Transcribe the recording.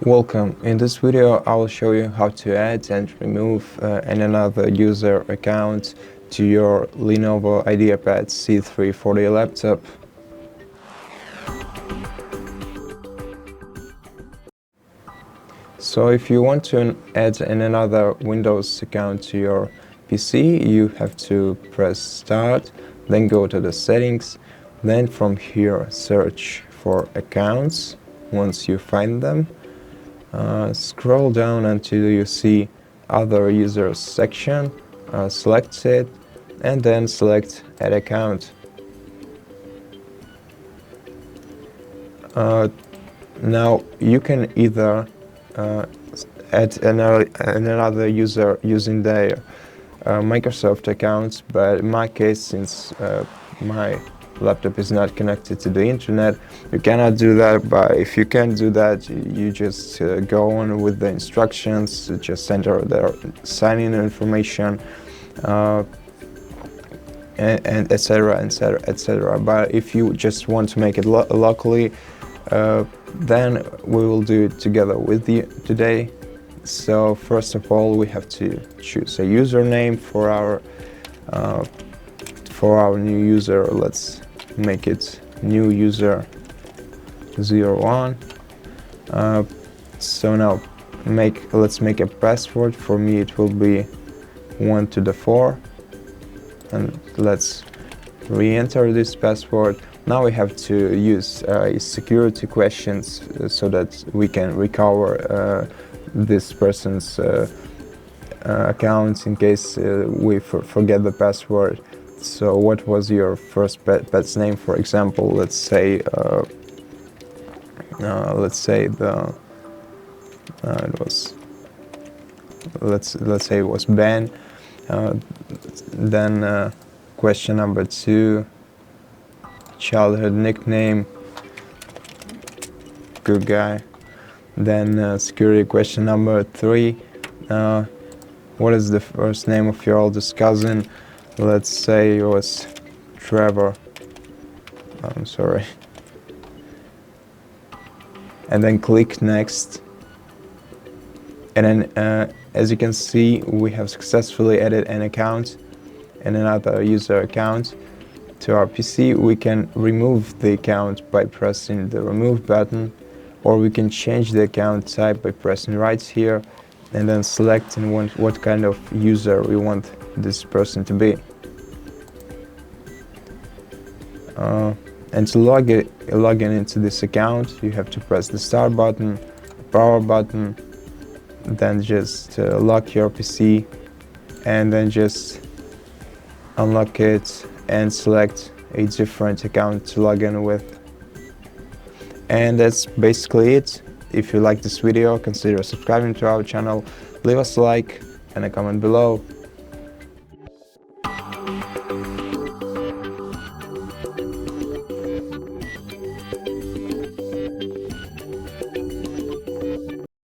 Welcome. In this video I will show you how to add and remove another user account to your LENOVO Ideapad C340 laptop. So if you want to add another Windows account to your PC, you have to press Start, then go to the settings, then from here search for accounts. Once you find them, scroll down until you see Other Users section, select it, and then select Add Account. Now you can either add another user using their Microsoft accounts, but in my case, since my laptop is not connected to the internet, you cannot do that. But if you can do that, you just go on with the instructions, just enter their sign-in information, and etc, etc, etc. But if you just want to make it locally, then we will do it together with you today. So first of all, we have to choose a username for our new user. Let's make it new user 01. So now let's make a password. For me it will be 1 to the 4, and let's re-enter this password. Now we have to use security questions so that we can recover this person's account in case we forget the password. So what was your first pet's name, for example? Let's say let's say it was Ben. Then question number 2, childhood nickname, good guy. Then security question number 3, what is the first name of your oldest cousin? Let's say it was Trevor. I'm sorry. And then click next. And then as you can see, we have successfully added an account and another user account to our PC. We can remove the account by pressing the remove button, or we can change the account type by pressing right here and then selecting what kind of user we want this person to be. And to log in into this account, you have to press the start button, the power button, then just lock your PC, and then just unlock it and select a different account to log in with. And that's basically it. If you like this video, consider subscribing to our channel, leave us a like and a comment below.